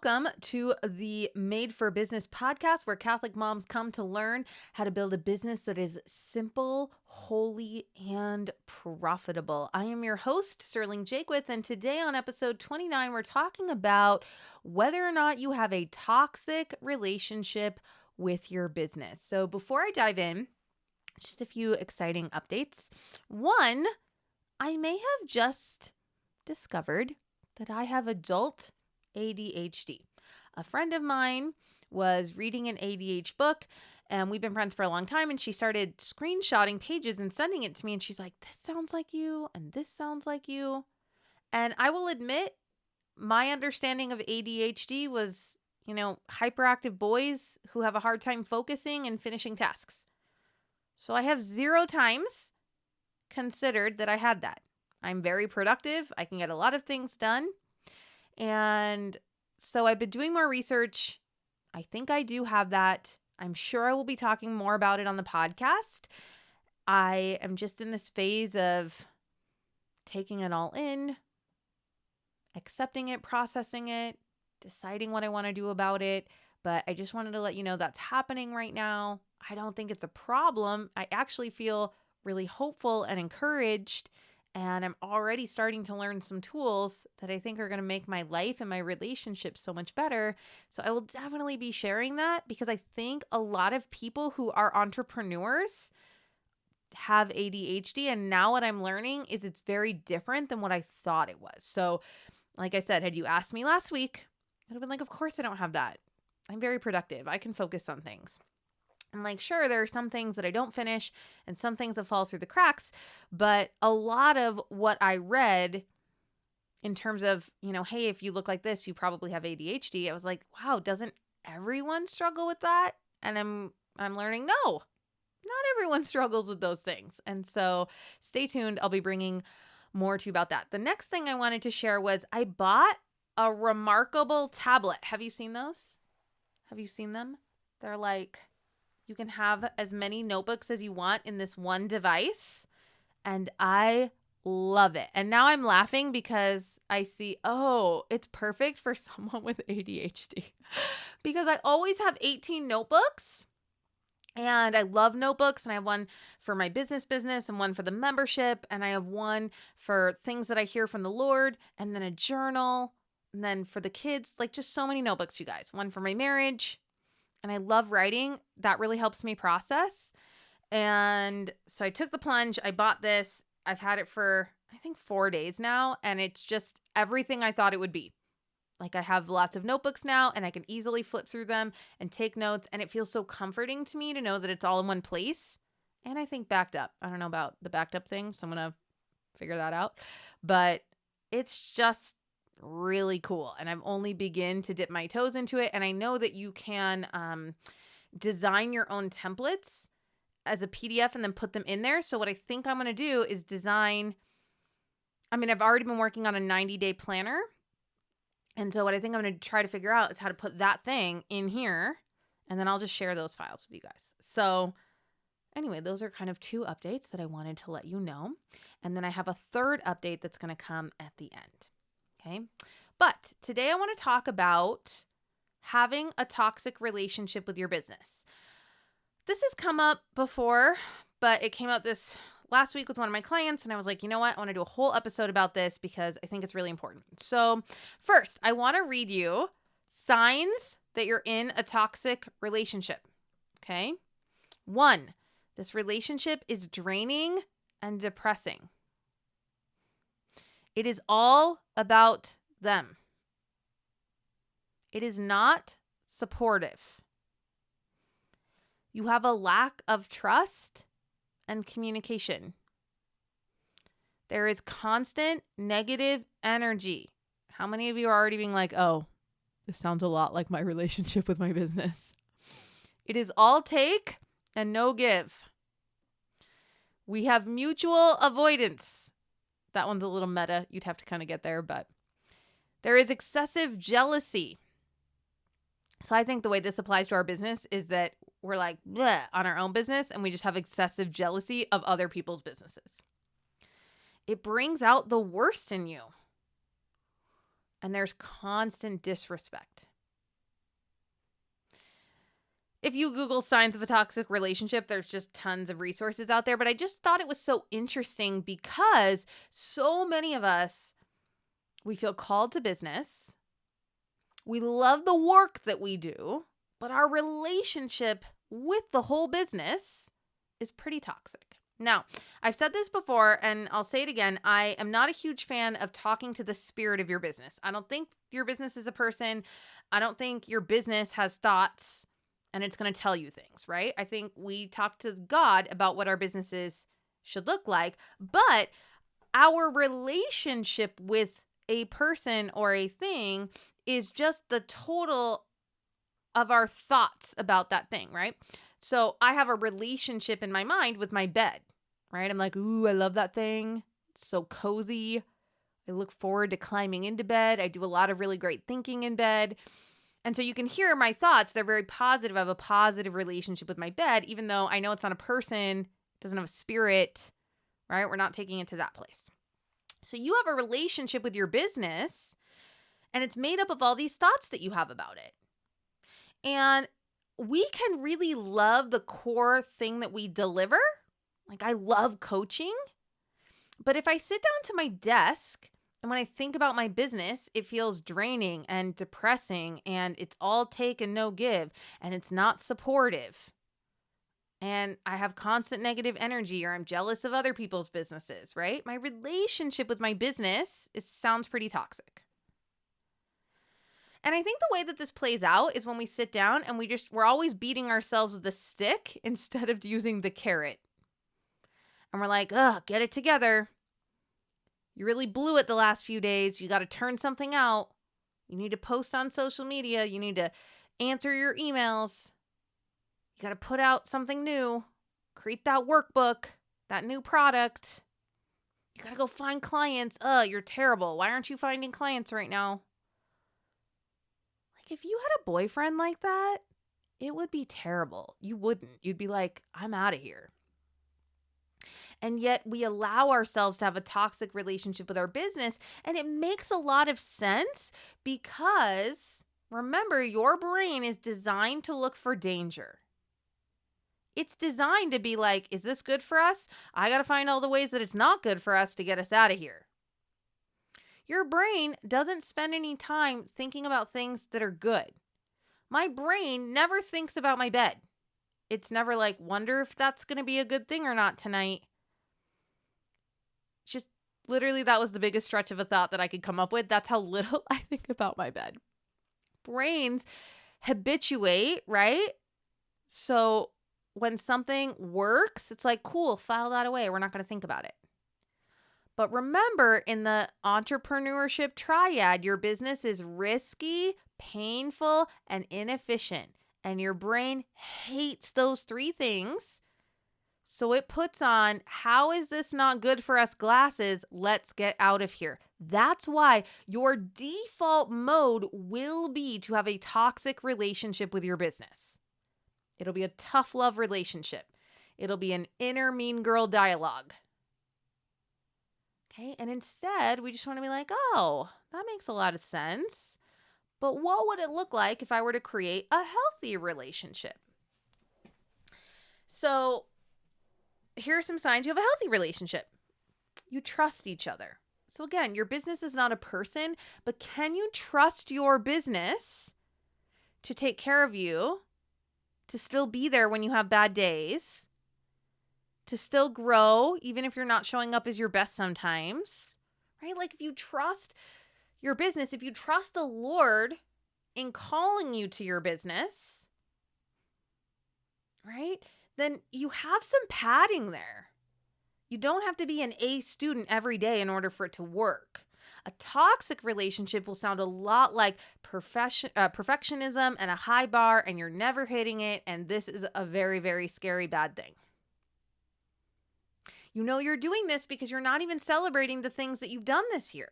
Welcome to the Made for Business podcast, where Catholic moms come to learn how to build a business that is simple, holy, and profitable. I am your host, Sterling Jakewith, and today on episode 29, we're talking about whether or not you have a toxic relationship with your business. So before I dive in, just a few exciting updates. One, I may have just discovered that I have adult ADHD. A friend of mine was reading an ADHD book, and we've been friends for a long time, and she started screenshotting pages and sending it to me, and she's like, this sounds like you, and this sounds like you. And I will admit, my understanding of ADHD was, hyperactive boys who have a hard time focusing and finishing tasks. So I have 0 times considered that I had that. I'm very productive. I can get a lot of things done. And so I've been doing more research. I think I do have that. I'm sure I will be talking more about it on the podcast. I am just in this phase of taking it all in, accepting it, processing it, deciding what I want to do about it. But I just wanted to let you know that's happening right now. I don't think it's a problem. I actually feel really hopeful and encouraged. And I'm already starting to learn some tools that I think are going to make my life and my relationships so much better. So I will definitely be sharing that because I think a lot of people who are entrepreneurs have ADHD. And now what I'm learning is it's very different than what I thought it was. So like I said, had you asked me last week, I'd have been like, of course I don't have that. I'm very productive. I can focus on things. I'm like, sure, there are some things that I don't finish and some things that fall through the cracks. But a lot of what I read in terms of, hey, if you look like this, you probably have ADHD. I was like, wow, doesn't everyone struggle with that? And I'm learning, no, not everyone struggles with those things. And so stay tuned. I'll be bringing more to you about that. The next thing I wanted to share was I bought a remarkable tablet. Have you seen those? Have you seen them? They're like, you can have as many notebooks as you want in this one device. And I love it. And now I'm laughing because I see, oh, it's perfect for someone with ADHD. Because I always have 18 notebooks. And I love notebooks. And I have one for my business and one for the membership. And I have one for things that I hear from the Lord. And then a journal. And then for the kids, like just so many notebooks, you guys. One for my marriage. And I love writing. That really helps me process. And so I took the plunge. I bought this. I've had it for, I think, 4 days now. And it's just everything I thought it would be. Like I have lots of notebooks now and I can easily flip through them and take notes. And it feels so comforting to me to know that it's all in one place. And I think backed up. I don't know about the backed up thing, so I'm going to figure that out. But it's just really cool. And I've only begun to dip my toes into it. And I know that you can design your own templates as a PDF and then put them in there. So what I think I'm going to do is I've already been working on a 90-day planner. And so what I think I'm going to try to figure out is how to put that thing in here. And then I'll just share those files with you guys. So anyway, those are kind of 2 updates that I wanted to let you know. And then I have a 3rd update that's going to come at the end. Okay. But today I want to talk about having a toxic relationship with your business. This has come up before, but it came out this last week with one of my clients. And I was like, you know what? I want to do a whole episode about this because I think it's really important. So first, I want to read you signs that you're in a toxic relationship. Okay. 1, this relationship is draining and depressing. It is all about them. It is not supportive. You have a lack of trust and communication. There is constant negative energy. How many of you are already being like, oh, this sounds a lot like my relationship with my business? It is all take and no give. We have mutual avoidance. That one's a little meta. You'd have to kind of get there, but there is excessive jealousy. So I think the way this applies to our business is that we're like bleh on our own business and we just have excessive jealousy of other people's businesses. It brings out the worst in you. And there's constant disrespect. if you Google signs of a toxic relationship, there's just tons of resources out there. But I just thought it was so interesting because so many of us, we feel called to business. We love the work that we do, but our relationship with the whole business is pretty toxic. Now, I've said this before, and I'll say it again. I am not a huge fan of talking to the spirit of your business. I don't think your business is a person. I don't think your business has thoughts and it's going to tell you things, right? I think we talk to God about what our businesses should look like, but our relationship with a person or a thing is just the total of our thoughts about that thing, right? So I have a relationship in my mind with my bed, right? I'm like, ooh, I love that thing. It's so cozy. I look forward to climbing into bed. I do a lot of really great thinking in bed. And so you can hear my thoughts. They're very positive. I have a positive relationship with my bed, even though I know it's not a person, it doesn't have a spirit, right? We're not taking it to that place. So you have a relationship with your business, and it's made up of all these thoughts that you have about it. And we can really love the core thing that we deliver. Like, I love coaching. But if I sit down to my desk and when I think about my business, it feels draining and depressing, and it's all take and no give, and it's not supportive. And I have constant negative energy, or I'm jealous of other people's businesses, right? My relationship with my business sounds pretty toxic. And I think the way that this plays out is when we sit down and we're always beating ourselves with a stick instead of using the carrot. And we're like, ugh, get it together. You really blew it the last few days. You got to turn something out. You need to post on social media. You need to answer your emails. You got to put out something new. Create that workbook, that new product. You got to go find clients. You're terrible. Why aren't you finding clients right now? Like, if you had a boyfriend like that, it would be terrible. You wouldn't. You'd be like, I'm out of here. And yet we allow ourselves to have a toxic relationship with our business. And it makes a lot of sense because, remember, your brain is designed to look for danger. It's designed to be like, is this good for us? I got to find all the ways that it's not good for us to get us out of here. Your brain doesn't spend any time thinking about things that are good. My brain never thinks about my bed. It's never like, wonder if that's going to be a good thing or not tonight. Just literally, that was the biggest stretch of a thought that I could come up with. That's how little I think about my bed. Brains habituate, right? So when something works, it's like, cool, file that away. We're not going to think about it. But remember, in the entrepreneurship triad, your business is risky, painful, and inefficient. And your brain hates those three things. So it puts on, how is this not good for us glasses? Let's get out of here. That's why your default mode will be to have a toxic relationship with your business. It'll be a tough love relationship. It'll be an inner mean girl dialogue. Okay, and instead, we just want to be like, oh, that makes a lot of sense. But what would it look like if I were to create a healthy relationship? So here are some signs you have a healthy relationship. You trust each other. So again, your business is not a person, but can you trust your business to take care of you, to still be there when you have bad days, to still grow, even if you're not showing up as your best sometimes, right? Like, if you trust your business, if you trust the Lord in calling you to your business, right? Then you have some padding there. You don't have to be an A student every day in order for it to work. A toxic relationship will sound a lot like perfectionism and a high bar, and you're never hitting it, and this is a very, very scary, bad thing. You know you're doing this because you're not even celebrating the things that you've done this year.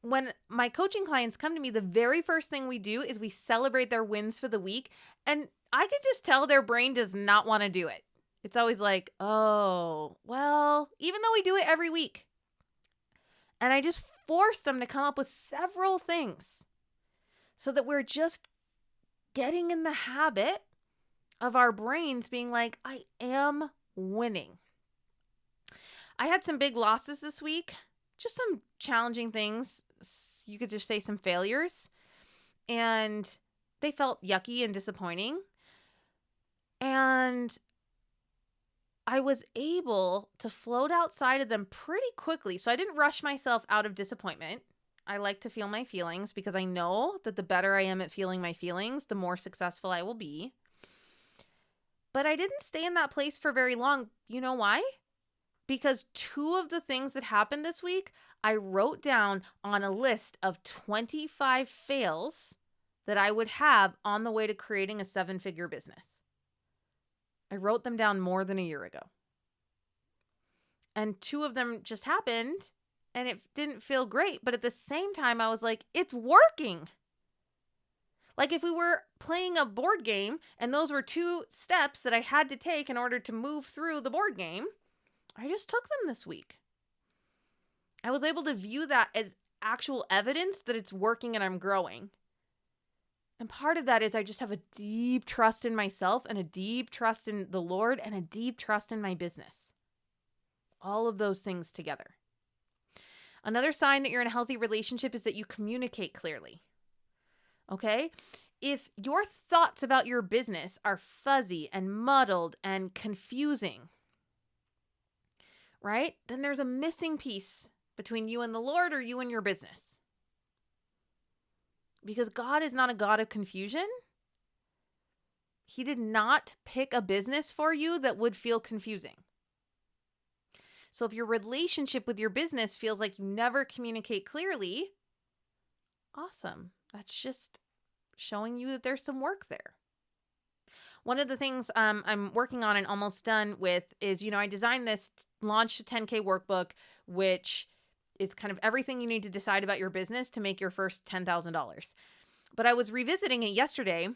When my coaching clients come to me, the very first thing we do is we celebrate their wins for the week. And I can just tell their brain does not want to do it. It's always like, oh, well, even though we do it every week. And I just force them to come up with several things so that we're just getting in the habit of our brains being like, I am winning. I had some big losses this week, just some challenging things. You could just say some failures, and they felt yucky and disappointing. And I was able to float outside of them pretty quickly. So I didn't rush myself out of disappointment. I like to feel my feelings because I know that the better I am at feeling my feelings, the more successful I will be. But I didn't stay in that place for very long. You know why? Because 2 of the things that happened this week, I wrote down on a list of 25 fails that I would have on the way to creating a 7-figure business. I wrote them down more than a year ago. And 2 of them just happened, and it didn't feel great. But at the same time, I was like, it's working. Like if we were playing a board game and those were 2 steps that I had to take in order to move through the board game, I just took them this week. I was able to view that as actual evidence that it's working and I'm growing. And part of that is I just have a deep trust in myself and a deep trust in the Lord and a deep trust in my business. All of those things together. Another sign that you're in a healthy relationship is that you communicate clearly. Okay? If your thoughts about your business are fuzzy and muddled and confusing, right? Then there's a missing piece between you and the Lord or you and your business. Because God is not a God of confusion. He did not pick a business for you that would feel confusing. So if your relationship with your business feels like you never communicate clearly, awesome. That's just showing you that there's some work there. One of the things I'm working on and almost done with is, I designed this, launched a 10K workbook, which is kind of everything you need to decide about your business to make your first $10,000. But I was revisiting it yesterday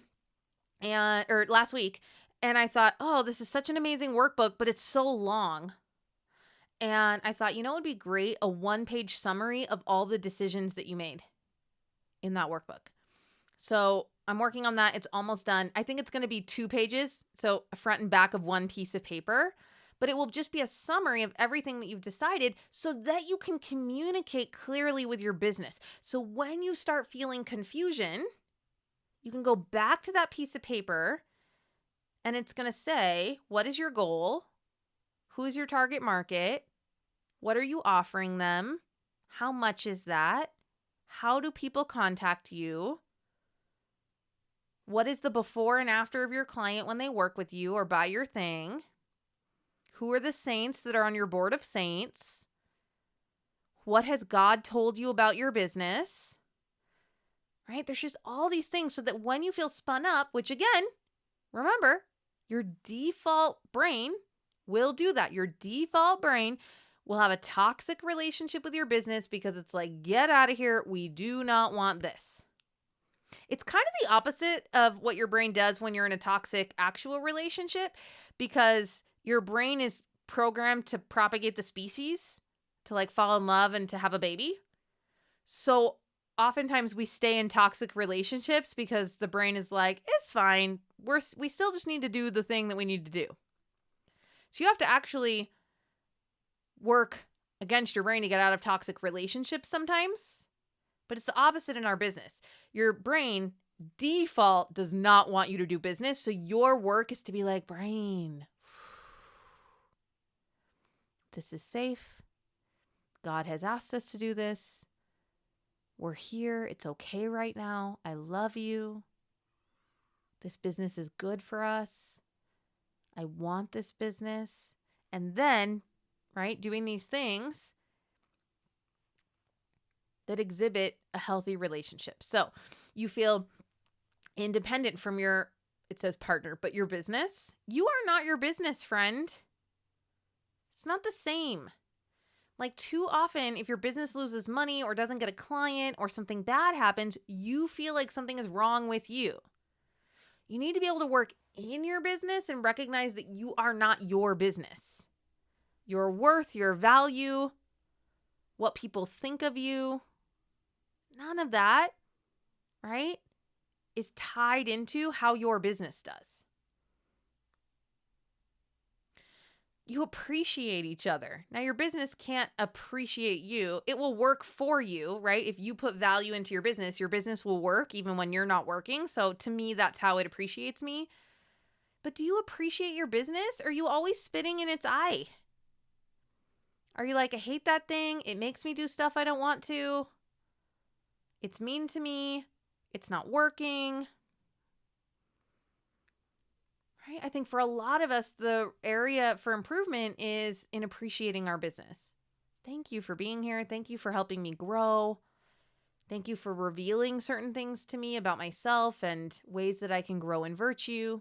or last week, and I thought, oh, this is such an amazing workbook, but it's so long. And I thought, it would be great, a 1-page summary of all the decisions that you made in that workbook. So I'm working on that. It's almost done. I think it's going to be 2 pages, so a front and back of 1 piece of paper. But it will just be a summary of everything that you've decided so that you can communicate clearly with your business. So when you start feeling confusion, you can go back to that piece of paper and it's going to say, what is your goal? Who's your target market? What are you offering them? How much is that? How do people contact you? What is the before and after of your client when they work with you or buy your thing? Who are the saints that are on your board of saints? What has God told you about your business? Right? There's just all these things so that when you feel spun up, which again, remember, your default brain will do that. Your default brain will have a toxic relationship with your business because it's like, get out of here. We do not want this. It's kind of the opposite of what your brain does when you're in a toxic actual relationship, because your brain is programmed to propagate the species, to fall in love and to have a baby. So oftentimes we stay in toxic relationships because the brain is like, it's fine. We still just need to do the thing that we need to do. So you have to actually work against your brain to get out of toxic relationships sometimes. But it's the opposite in our business. Your brain default does not want you to do business. So your work is to be like, brain, this is safe. God has asked us to do this. We're here. It's okay right now. I love you. This business is good for us. I want this business. And then, right, doing these things that exhibit a healthy relationship. So you feel independent from your, it says partner, but your business. You are not your business, friend. It's not the same. Too often, if your business loses money or doesn't get a client or something bad happens, you feel like something is wrong with you. You need to be able to work in your business and recognize that you are not your business. Your worth, your value, what people think of you, none of that, right, is tied into how your business does. You appreciate each other. Now, your business can't appreciate you. It will work for you, right? If you put value into your business will work even when you're not working. So to me, that's how it appreciates me. But do you appreciate your business? Or are you always spitting in its eye? Are you like, I hate that thing. It makes me do stuff I don't want to. It's mean to me. It's not working. Right? I think for a lot of us, the area for improvement is in appreciating our business. Thank you for being here. Thank you for helping me grow. Thank you for revealing certain things to me about myself and ways that I can grow in virtue.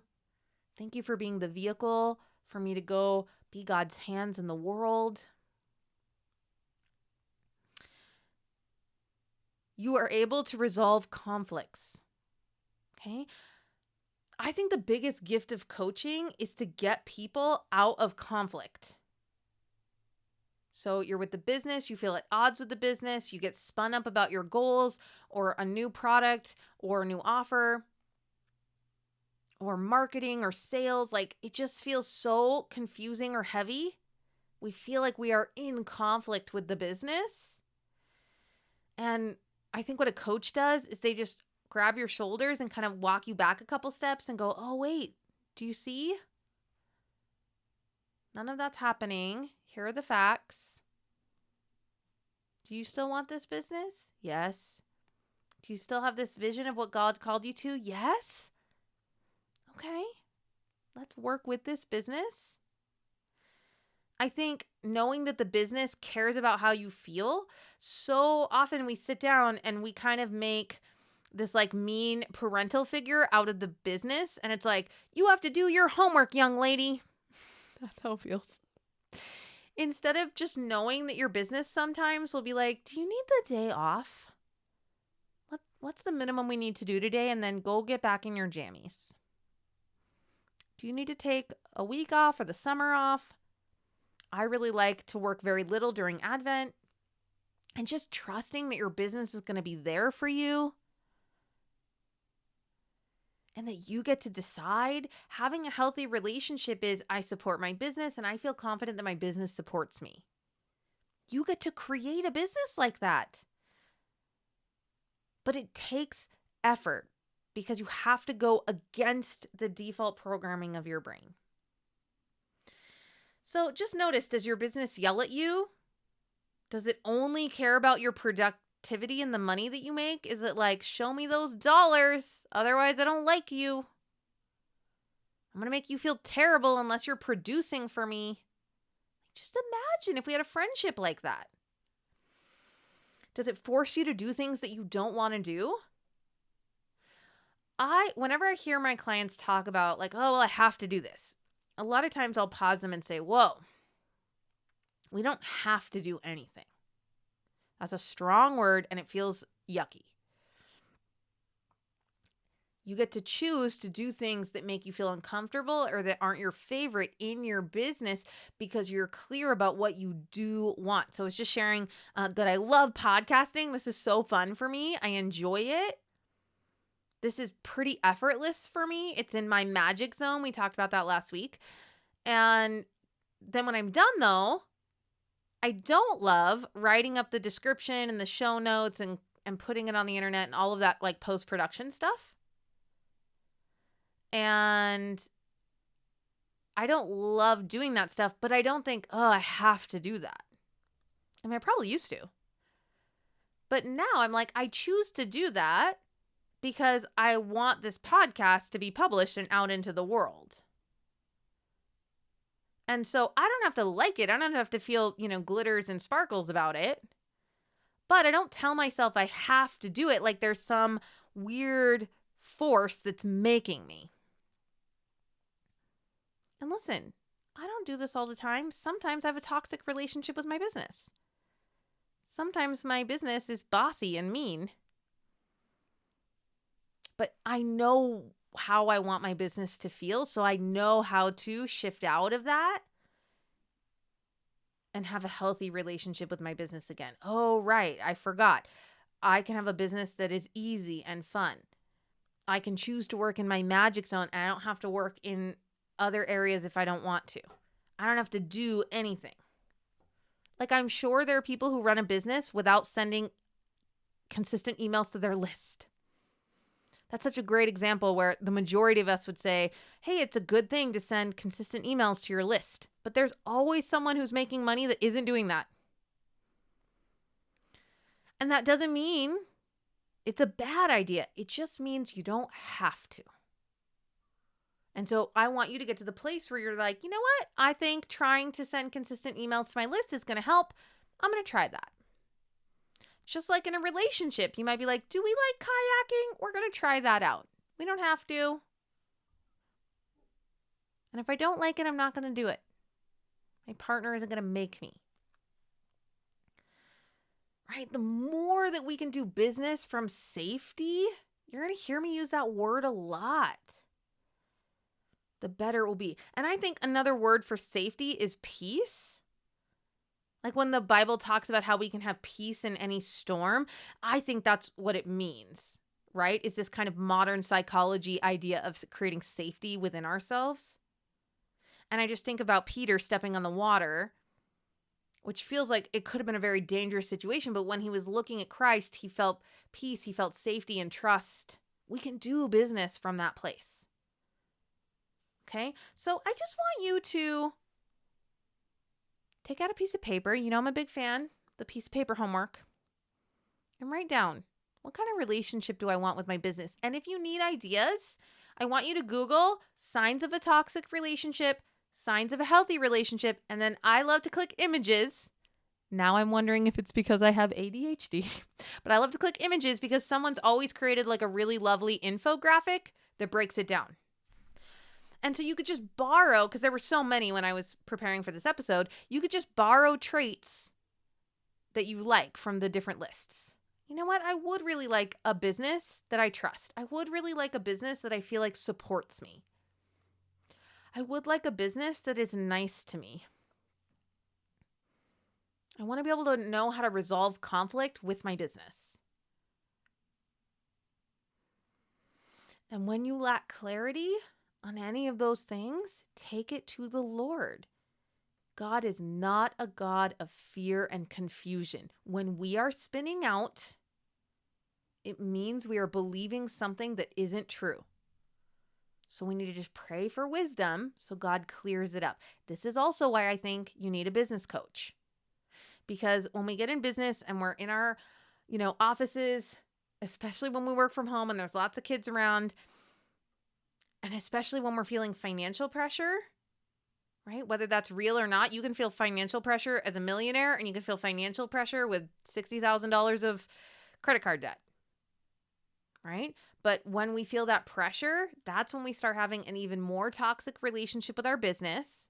Thank you for being the vehicle for me to go be God's hands in the world. You are able to resolve conflicts. Okay? I think the biggest gift of coaching is to get people out of conflict. So you're with the business, you feel at odds with the business, you get spun up about your goals or a new product or a new offer or marketing or sales. Like it just feels so confusing or heavy. We feel like we are in conflict with the business. And I think what a coach does is they just grab your shoulders and kind of walk you back a couple steps and go, oh, wait, do you see? None of that's happening. Here are the facts. Do you still want this business? Yes. Do you still have this vision of what God called you to? Yes. Okay. Let's work with this business. I think knowing that the business cares about how you feel, so often we sit down and we kind of make this like mean parental figure out of the business. And it's like, you have to do your homework, young lady. That's how it feels. Instead of just knowing that your business sometimes will be like, do you need the day off? What's the minimum we need to do today? And then go get back in your jammies. Do you need to take a week off or the summer off? I really like to work very little during Advent and just trusting that your business is going to be there for you and that you get to decide. Having a healthy relationship is I support my business and I feel confident that my business supports me. You get to create a business like that. But it takes effort because you have to go against the default programming of your brain. So just notice, does your business yell at you? Does it only care about your productivity and the money that you make? Is it like, show me those dollars, otherwise I don't like you. I'm going to make you feel terrible unless you're producing for me. Just imagine if we had a friendship like that. Does it force you to do things that you don't want to do? Whenever I hear my clients talk about like, oh, well, I have to do this, a lot of times I'll pause them and say, whoa, we don't have to do anything. That's a strong word and it feels yucky. You get to choose to do things that make you feel uncomfortable or that aren't your favorite in your business because you're clear about what you do want. So I was just sharing that I love podcasting. This is so fun for me. I enjoy it. This is pretty effortless for me. It's in my magic zone. We talked about that last week. And then when I'm done though, I don't love writing up the description and the show notes and putting it on the internet and all of that like post-production stuff. And I don't love doing that stuff, but I don't think, oh, I have to do that. I mean, I probably used to. But now I'm like, I choose to do that because I want this podcast to be published and out into the world. And so I don't have to like it. I don't have to feel, glitters and sparkles about it. But I don't tell myself I have to do it like there's some weird force that's making me. And listen, I don't do this all the time. Sometimes I have a toxic relationship with my business. Sometimes my business is bossy and mean. But I know how I want my business to feel, so I know how to shift out of that and have a healthy relationship with my business again. Oh, right. I forgot. I can have a business that is easy and fun. I can choose to work in my magic zone, and I don't have to work in other areas if I don't want to. I don't have to do anything. Like, I'm sure there are people who run a business without sending consistent emails to their list. That's such a great example where the majority of us would say, hey, it's a good thing to send consistent emails to your list. But there's always someone who's making money that isn't doing that. And that doesn't mean it's a bad idea. It just means you don't have to. And so I want you to get to the place where you're like, you know what? I think trying to send consistent emails to my list is going to help. I'm going to try that. Just like in a relationship, you might be like, do we like kayaking? We're going to try that out. We don't have to. And if I don't like it, I'm not going to do it. My partner isn't going to make me. Right? The more that we can do business from safety, you're going to hear me use that word a lot, the better it will be. And I think another word for safety is peace. Like when the Bible talks about how we can have peace in any storm, I think that's what it means, right? Is this kind of modern psychology idea of creating safety within ourselves. And I just think about Peter stepping on the water, which feels like it could have been a very dangerous situation. But when he was looking at Christ, he felt peace, he felt safety and trust. We can do business from that place. Okay, so I just want you to take out a piece of paper. You know I'm a big fan, the piece of paper homework. And write down, what kind of relationship do I want with my business? And if you need ideas, I want you to Google signs of a toxic relationship, signs of a healthy relationship, and then I love to click images. Now I'm wondering if it's because I have ADHD. But I love to click images because someone's always created like a really lovely infographic that breaks it down. And so you could just borrow, because there were so many when I was preparing for this episode, you could just borrow traits that you like from the different lists. You know what? I would really like a business that I trust. I would really like a business that I feel like supports me. I would like a business that is nice to me. I want to be able to know how to resolve conflict with my business. And when you lack clarity on any of those things, take it to the Lord. God is not a God of fear and confusion. When we are spinning out, it means we are believing something that isn't true. So we need to just pray for wisdom so God clears it up. This is also why I think you need a business coach. Because when we get in business and we're in our, offices, especially when we work from home and there's lots of kids around, and especially when we're feeling financial pressure, right? Whether that's real or not, you can feel financial pressure as a millionaire and you can feel financial pressure with $60,000 of credit card debt, right? But when we feel that pressure, that's when we start having an even more toxic relationship with our business,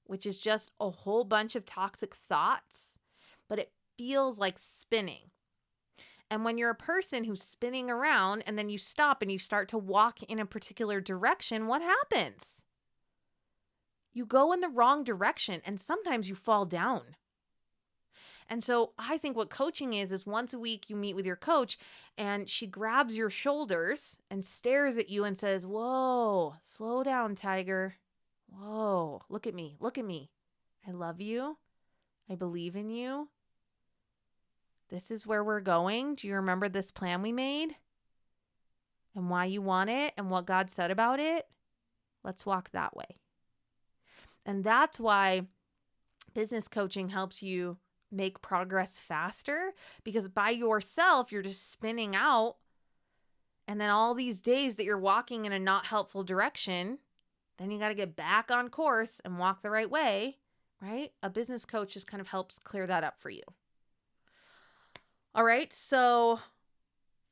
which is just a whole bunch of toxic thoughts, but it feels like spinning. And when you're a person who's spinning around and then you stop and you start to walk in a particular direction, what happens? You go in the wrong direction and sometimes you fall down. And so I think what coaching is once a week you meet with your coach and she grabs your shoulders and stares at you and says, whoa, slow down, Tiger. Whoa, look at me. Look at me. I love you. I believe in you. This is where we're going. Do you remember this plan we made? And why you want it and what God said about it? Let's walk that way. And that's why business coaching helps you make progress faster, because by yourself, you're just spinning out. And then all these days that you're walking in a not helpful direction, then you got to get back on course and walk the right way, right? A business coach just kind of helps clear that up for you. All right, so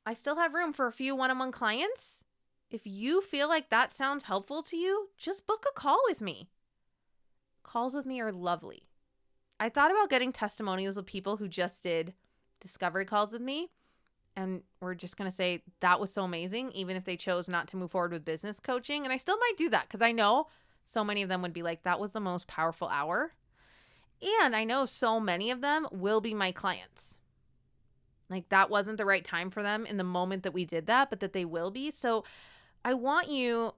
I still have room for a few one-on-one clients. If you feel like that sounds helpful to you, just book a call with me. Calls with me are lovely. I thought about getting testimonials of people who just did discovery calls with me, and we're just going to say that was so amazing, even if they chose not to move forward with business coaching. And I still might do that because I know so many of them would be like, that was the most powerful hour. And I know so many of them will be my clients. Like that wasn't the right time for them in the moment that we did that, but that they will be. So I want you,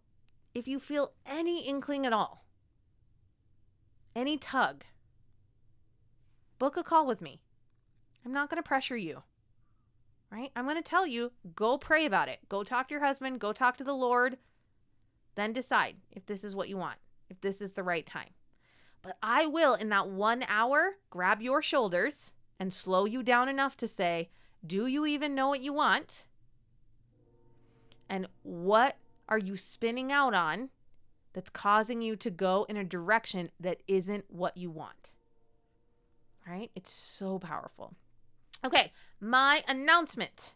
if you feel any inkling at all, any tug, book a call with me. I'm not going to pressure you, right? I'm going to tell you, go pray about it. Go talk to your husband, go talk to the Lord, then decide if this is what you want, if this is the right time. But I will, in that 1 hour, grab your shoulders and slow you down enough to say, do you even know what you want? And what are you spinning out on that's causing you to go in a direction that isn't what you want? Right? It's so powerful. Okay, my announcement.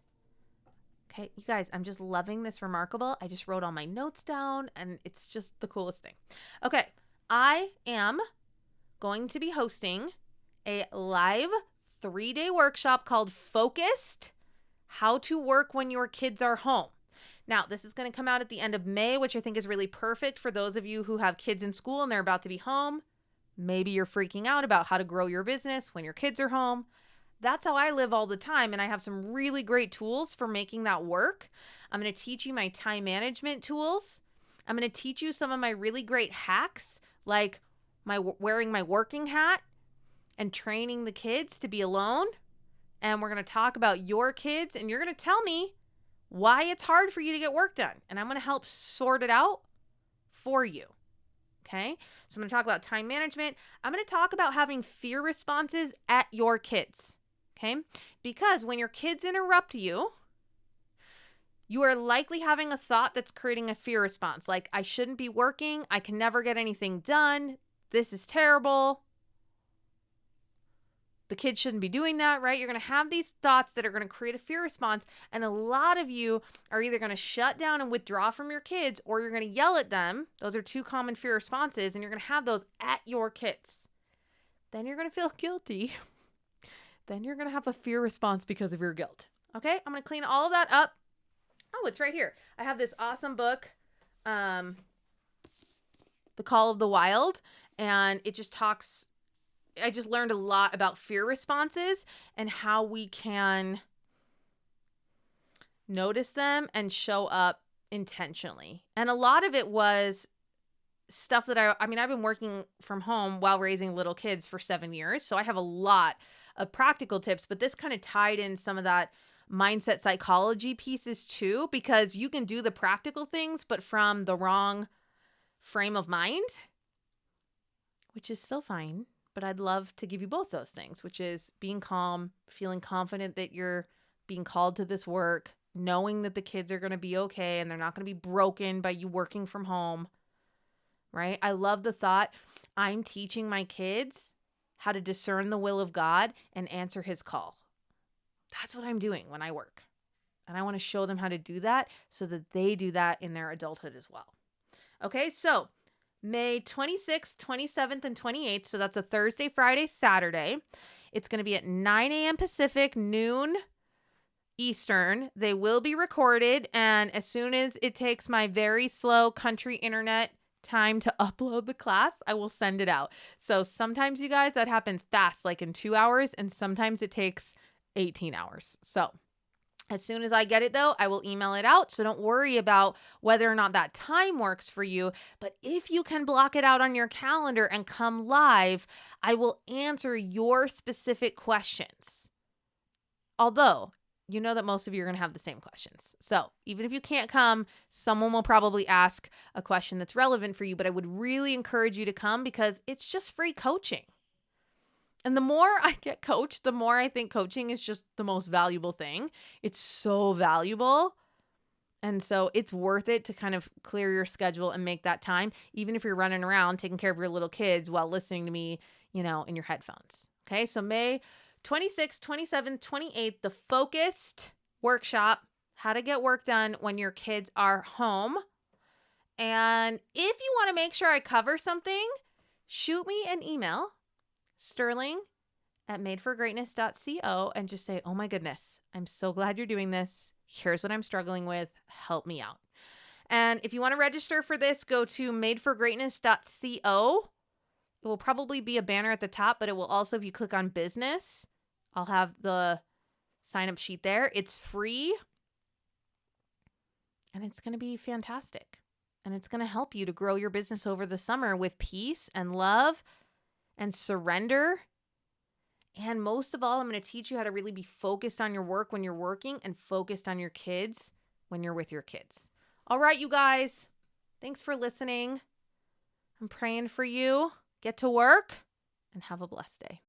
Okay, you guys, I'm just loving this Remarkable. I just wrote all my notes down and it's just the coolest thing. Okay, I am going to be hosting a live 3-day workshop called Focused: How to Work When Your Kids Are Home. Now, this is going to come out at the end of May, which I think is really perfect for those of you who have kids in school and they're about to be home. Maybe you're freaking out about how to grow your business when your kids are home. That's how I live all the time, and I have some really great tools for making that work. I'm going to teach you my time management tools. I'm going to teach you some of my really great hacks, like wearing my working hat and training the kids to be alone. And we're going to talk about your kids, and you're going to tell me why it's hard for you to get work done. And I'm going to help sort it out for you. Okay? So I'm going to talk about time management. I'm going to talk about having fear responses at your kids. Okay? Because when your kids interrupt you, you are likely having a thought that's creating a fear response. Like, I shouldn't be working. I can never get anything done. This is terrible. The kids shouldn't be doing that, right? You're going to have these thoughts that are going to create a fear response. And a lot of you are either going to shut down and withdraw from your kids, or you're going to yell at them. Those are 2 common fear responses. And you're going to have those at your kids. Then you're going to feel guilty. Then you're going to have a fear response because of your guilt. Okay? I'm going to clean all of that up. Oh, it's right here. I have this awesome book, The Call of the Wild. And it just talks... I just learned a lot about fear responses and how we can notice them and show up intentionally. And a lot of it was stuff that I've been working from home while raising little kids for 7 years. So I have a lot of practical tips, but this kind of tied in some of that mindset psychology pieces too, because you can do the practical things, but from the wrong frame of mind, which is still fine. But I'd love to give you both those things, which is being calm, feeling confident that you're being called to this work, knowing that the kids are going to be okay and they're not going to be broken by you working from home, right? I love the thought, I'm teaching my kids how to discern the will of God and answer his call. That's what I'm doing when I work. And I want to show them how to do that so that they do that in their adulthood as well. Okay, so May 26th, 27th, and 28th. So that's a Thursday, Friday, Saturday. It's going to be at 9 a.m. Pacific, noon Eastern. They will be recorded. And as soon as it takes my very slow country internet time to upload the class, I will send it out. So sometimes, you guys, that happens fast, like in 2 hours. And sometimes it takes 18 hours. So as soon as I get it, though, I will email it out. So don't worry about whether or not that time works for you. But if you can block it out on your calendar and come live, I will answer your specific questions. Although, you know that most of you are going to have the same questions. So even if you can't come, someone will probably ask a question that's relevant for you. But I would really encourage you to come because it's just free coaching. And the more I get coached, the more I think coaching is just the most valuable thing. It's so valuable. And so it's worth it to kind of clear your schedule and make that time, even if you're running around taking care of your little kids while listening to me, in your headphones. Okay, so May 26th, 27th, 28th, the Focused Workshop, how to get work done when your kids are home. And if you want to make sure I cover something, shoot me an email, sterling@madeforgreatness.co, and just say, oh my goodness, I'm so glad you're doing this. Here's what I'm struggling with. Help me out. And if you want to register for this, go to madeforgreatness.co. It will probably be a banner at the top, but it will also, if you click on business, I'll have the sign up sheet there. It's free and it's going to be fantastic. And it's going to help you to grow your business over the summer with peace and love and surrender. And most of all, I'm going to teach you how to really be focused on your work when you're working and focused on your kids when you're with your kids. All right, you guys. Thanks for listening. I'm praying for you. Get to work and have a blessed day.